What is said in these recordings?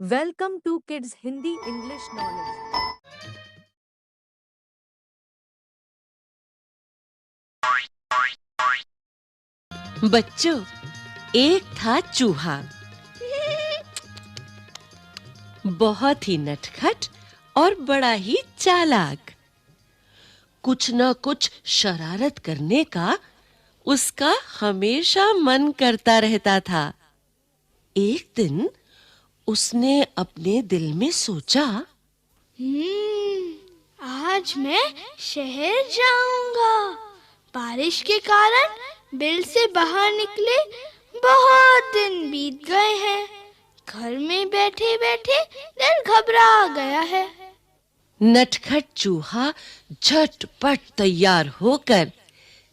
Welcome to Kids Hindi English Knowledge. बच्चों, एक था चूहा। बहुत ही नटखट और बड़ा ही चालाक। कुछ न कुछ शरारत करने का उसका हमेशा मन करता रहता था। एक दिन उसने अपने दिल में सोचा, आज मैं शहर जाऊंगा। बारिश के कारण बिल से बाहर निकले बहुत दिन बीत गए हैं। घर में बैठे-बैठे दिल घबरा गया है। नटखट चूहा झटपट तैयार होकर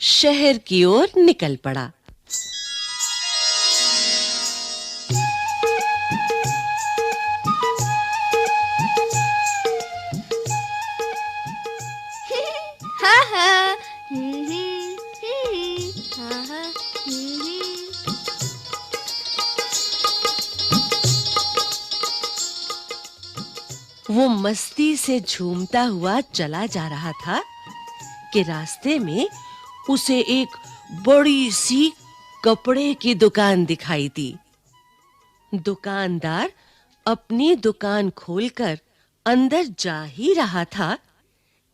शहर की ओर निकल पड़ा। हा हा हा हा। वो मस्ती से झूमता हुआ चला जा रहा था कि रास्ते में उसे एक बड़ी सी कपड़े की दुकान दिखाई दी। दुकानदार अपनी दुकान खोलकर अंदर जा ही रहा था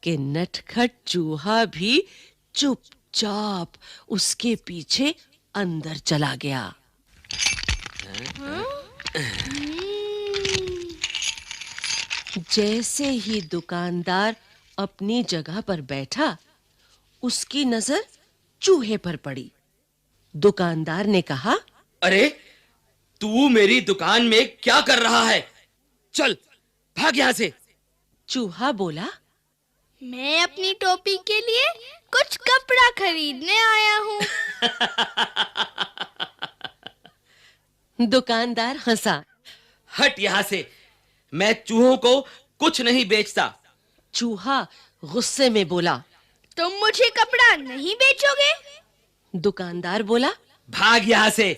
कि नटखट चूहा भी चुपचाप उसके पीछे अंदर चला गया। जैसे ही दुकानदार अपनी जगह पर बैठा, उसकी नजर चूहे पर पड़ी। दुकानदार ने कहा, अरे, तू मेरी दुकान में क्या कर रहा है? चल, भाग यहाँ से। चूहा बोला, मैं अपनी टोपी के लिए कुछ कपड़ा खरीदने आया हूँ। दुकानदार हंसा। हट यहाँ से, मैं चूहों को कुछ नहीं बेचता। चूहा गुस्से में बोला, तुम मुझे कपड़ा नहीं बेचोगे? दुकानदार बोला, भाग यहाँ से,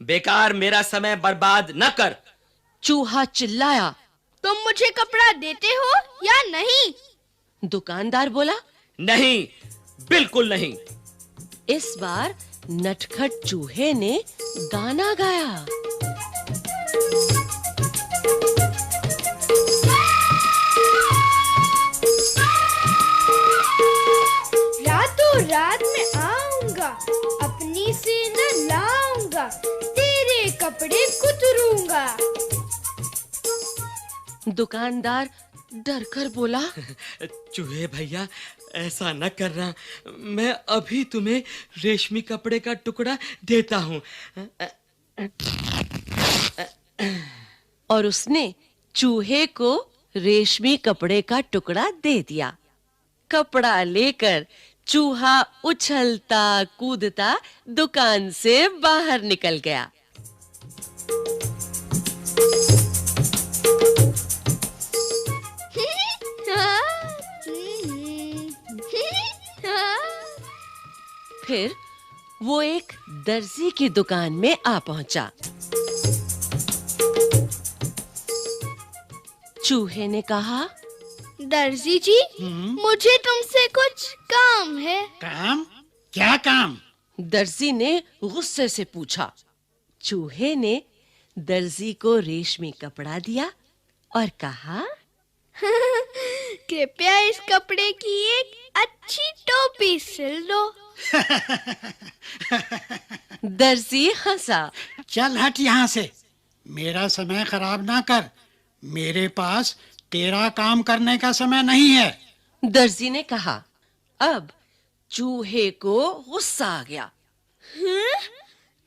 बेकार मेरा समय बर्बाद न कर। चूहा चिल्लाया, तुम मुझे कपड़ा देते हो या नहीं? दुकानदार बोला, नहीं, बिल्कुल नहीं। इस बार नटखट चूहे ने गाना गाया। रातों रात में आऊंगा, अपनी से न लाऊंगा, तेरे कपड़े कुतरूंगा। दुकानदार डर कर बोला, चूहे भैया, ऐसा न करना। मैं अभी तुम्हें रेशमी कपड़े का टुकड़ा देता हूँ। और उसने चूहे को रेशमी कपड़े का टुकड़ा दे दिया। कपड़ा लेकर चूहा उछलता कूदता दुकान से बाहर निकल गया। फिर वो एक दर्जी की दुकान में आ पहुंचा। चूहे ने कहा, दर्जी जी, मुझे तुमसे कुछ काम है। काम? क्या काम? दर्जी ने गुस्से से पूछा। चूहे ने दर्जी को रेशमी कपड़ा दिया और कहा, कृपया इस कपड़े की एक अच्छी टोपी सिल दो। दर्जी हंसा। चल हट यहाँ से, मेरा समय खराब ना कर। मेरे पास तेरा काम करने का समय नहीं है। दर्जी ने कहा। अब चूहे को गुस्सा आ गया।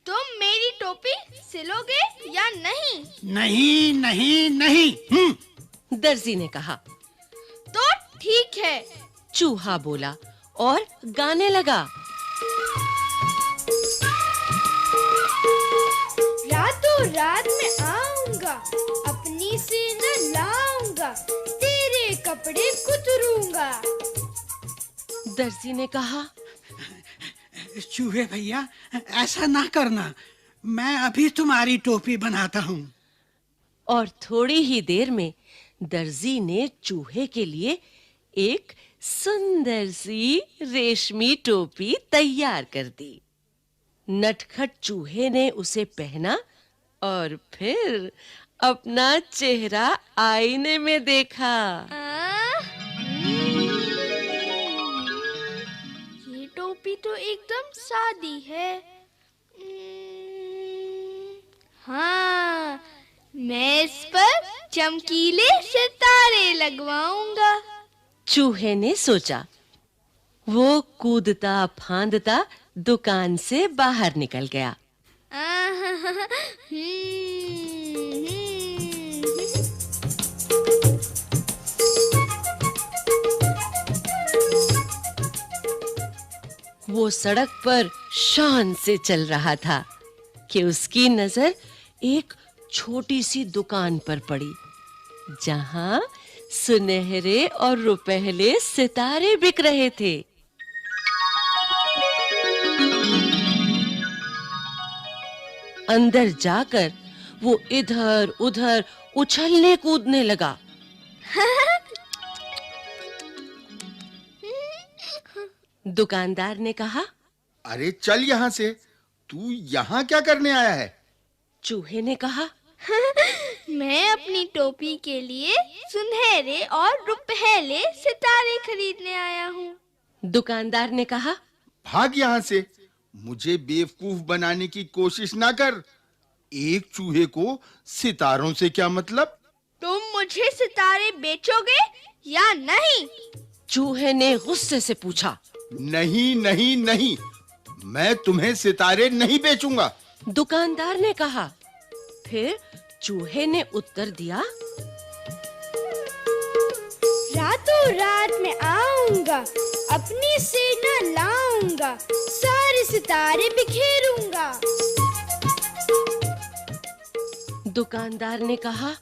तुम मेरी टोपी सिलोगे या नहीं? नहीं नहीं नहीं। दर्जी ने कहा। तो ठीक है, चूहा बोला और गाने लगा। रातों रात में आऊंगा, अपनी से न लाऊंगा, तेरे कपड़े कुतरूंगा। दर्जी ने कहा, चूहे भैया, ऐसा ना करना। मैं अभी तुम्हारी टोपी बनाता हूँ। और थोड़ी ही देर में दर्जी ने चूहे के लिए एक सुंदर सी रेशमी टोपी तैयार कर दी। नटखट चूहे ने उसे पहना और फिर अपना चेहरा आईने में देखा। ये टोपी तो एकदम सादी है। हाँ, मैं इस पर चमकीले सितारे लगवाऊंगा। चूहे ने सोचा। वो कूदता फांदता दुकान से बाहर निकल गया। वो सड़क पर शान से चल रहा था कि उसकी नजर एक छोटी सी दुकान पर पड़ी, जहां सुनहरे और रुपहले सितारे बिक रहे थे। अंदर जाकर वो इधर-उधर उछलने कूदने लगा। दुकानदार ने कहा, अरे चल यहाँ से, तू यहाँ क्या करने आया है? चूहे ने कहा, मैं अपनी टोपी के लिए सुनहरे और रुपहले सितारे खरीदने आया हूँ। दुकानदार ने कहा, भाग यहाँ से, मुझे बेवकूफ बनाने की कोशिश ना कर। एक चूहे को सितारों से क्या मतलब? तुम मुझे सितारे बेचोगे या नहीं? चूहे ने गुस्से से पूछा। नहीं नहीं नहीं, मैं तुम्हें सितारे नहीं बेचूंगा। दुकानदार ने कहा। फिर चूहे ने उत्तर दिया, रातों रात मैं आऊंगा, अपनी सेना लाऊंगा, सारे सितारे बिखेरूंगा। दुकानदार ने कहा,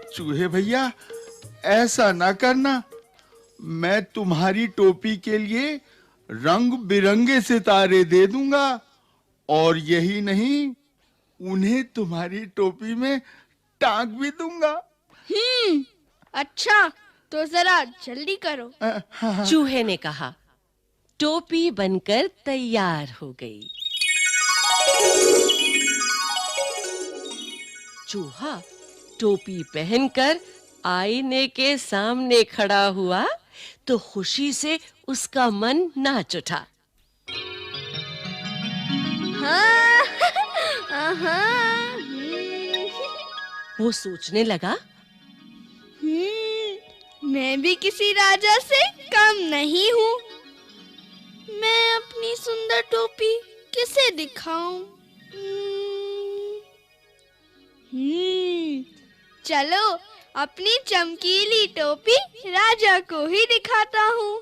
चूहे भैया, ऐसा ना करना। मैं तुम्हारी टोपी के लिए रंग बिरंगे सितारे दे दूंगा, और यही नहीं, उन्हें तुम्हारी टोपी में टांग भी दूंगा। अच्छा, तो जरा जल्दी करो। चूहे ने कहा। टोपी बनकर तैयार हो गई। चूहा टोपी पहनकर आईने के सामने खड़ा हुआ तो खुशी से उसका मन नाच उठा। वो सोचने लगा, मैं भी किसी राजा से कम नहीं हूँ। मैं अपनी सुंदर टोपी किसे दिखाऊं? चलो, अपनी चमकीली टोपी राजा को ही दिखाता हूँ।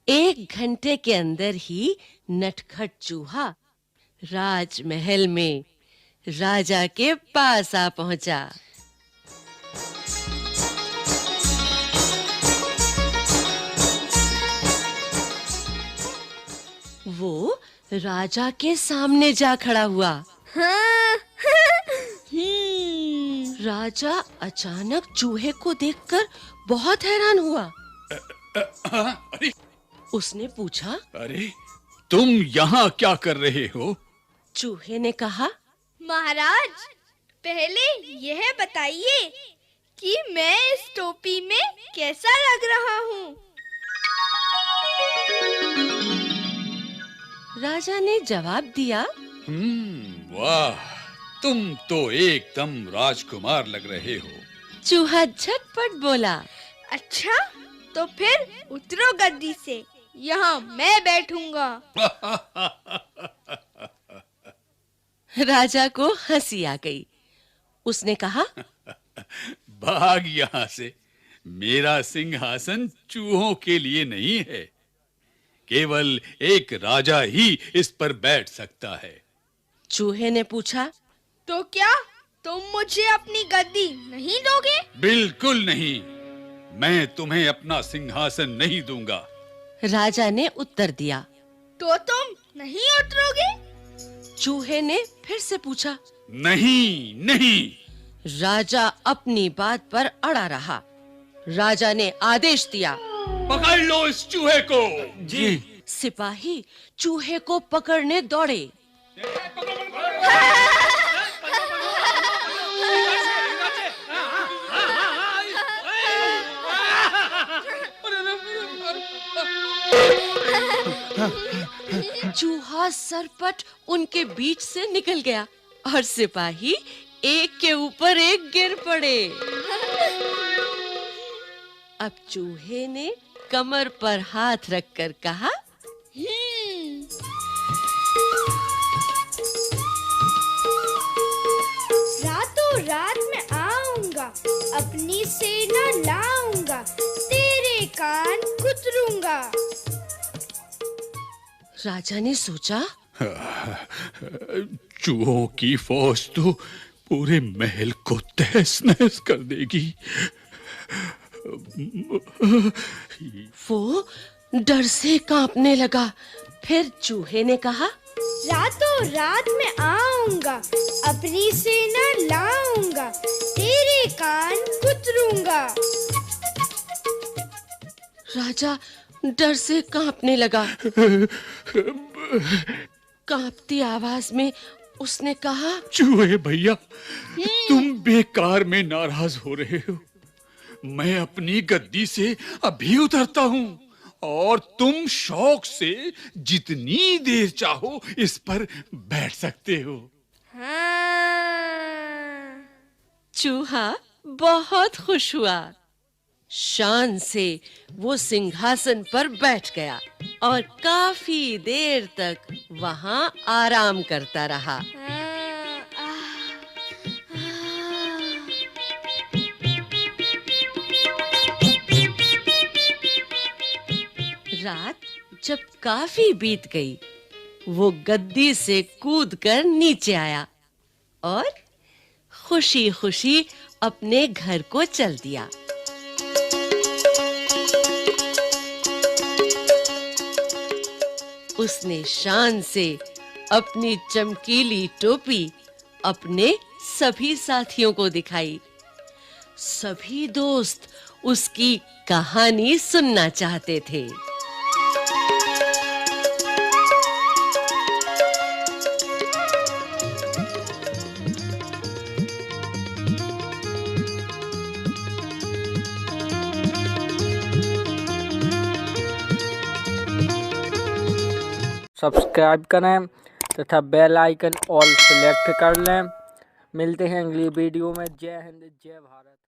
1 घंटे के अंदर ही नटखट चूहा राजमहल में राजा के पास आ पहुंचा। वो राजा के सामने जा खड़ा हुआ। राजा अचानक चूहे को देखकर बहुत हैरान हुआ। अरे, उसने पूछा, अरे, तुम यहाँ क्या कर रहे हो? चूहे ने कहा, महाराज, पहले यह बताइए कि मैं इस टोपी में कैसा लग रहा हूँ? राजा ने जवाब दिया, वाह, तुम तो एकदम राजकुमार लग रहे हो। चूहा झटपट बोला, अच्छा, तो फिर उतरो गद्दी से, यहाँ मैं बैठूंगा। राजा को हंसी आ गई। उसने कहा, भाग यहाँ से, मेरा सिंहासन चूहों के लिए नहीं है। केवल एक राजा ही इस पर बैठ सकता है। चूहे ने पूछा, तो क्या तुम मुझे अपनी गद्दी नहीं दोगे? बिल्कुल नहीं, मैं तुम्हें अपना सिंहासन नहीं दूंगा। राजा ने उत्तर दिया। तो तुम नहीं उतरोगे? चूहे ने फिर से पूछा। नहीं नहीं। राजा अपनी बात पर अड़ा रहा। राजा ने आदेश दिया, पकड़ लो इस चूहे को। जी। सिपाही चूहे को पकड़ने दौड़े। चूहा सरपट उनके बीच से निकल गया और सिपाही एक के ऊपर एक गिर पड़े। अब चूहे ने कमर पर हाथ रखकर कहा, रातों रात में आऊंगा, अपनी सेना लाऊंगा, तेरे कान कुतरूंगा। राजा ने सोचा, चूहों की फौज तो पूरे महल को तहस नहस कर देगी। वो डर से कांपने लगा। फिर चूहे ने कहा, रातों रात में आऊंगा, अपनी सेना लाऊंगा, तेरे कान कुतरूंगा। राजा डर से कांपने लगा। कांपती आवाज में उसने कहा, चूहे भैया, तुम बेकार में नाराज हो रहे हो। मैं अपनी गद्दी से अभी उतरता हूँ और तुम शौक से जितनी देर चाहो इस पर बैठ सकते हो। चूहा बहुत खुश हुआ। शान से वो सिंहासन पर बैठ गया और काफी देर तक वहां आराम करता रहा। रात जब काफी बीत गई, वो गद्दी से कूदकर नीचे आया और खुशी-खुशी अपने घर को चल दिया। उसने शान से अपनी चमकीली टोपी अपने सभी साथियों को दिखाई। सभी दोस्त उसकी कहानी सुनना चाहते थे। सब्सक्राइब करें तथा बेल आइकन ऑल सेलेक्ट कर लें। मिलते हैं अगली वीडियो में। जय हिंद, जय भारत।